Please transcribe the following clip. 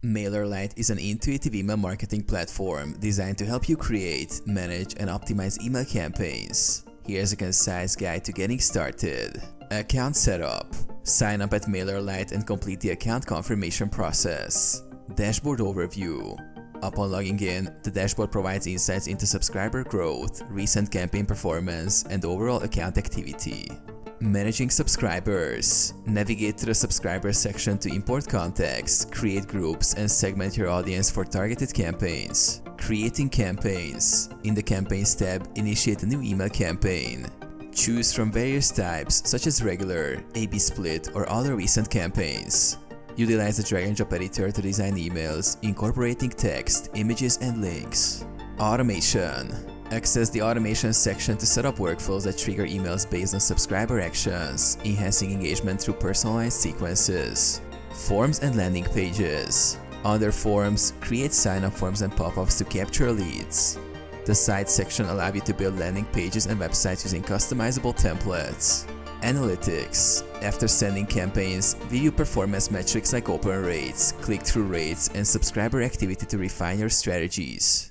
MailerLite is an intuitive email marketing platform designed to help you create, manage, and optimize email campaigns. Here's a concise guide to getting started. Account setup. Sign up at MailerLite and complete the account confirmation process. Dashboard overview. Upon logging in, the dashboard provides insights into subscriber growth, recent campaign performance, and overall account activity. Managing subscribers. Navigate to the subscribers section to import contacts, create groups, and segment your audience for targeted campaigns. Creating campaigns. In the Campaigns tab, initiate a new email campaign. Choose from various types such as regular, A/B split, or other recent campaigns. Utilize the drag-and-drop editor to design emails, incorporating text, images, and links. Automation. Access the automation section to set up workflows that trigger emails based on subscriber actions, enhancing engagement through personalized sequences. Forms and landing pages. Under Forms, create sign-up forms and pop-ups to capture leads. The Sites section allows you to build landing pages and websites using customizable templates. Analytics. After sending campaigns, view performance metrics like open rates, click-through rates, and subscriber activity to refine your strategies.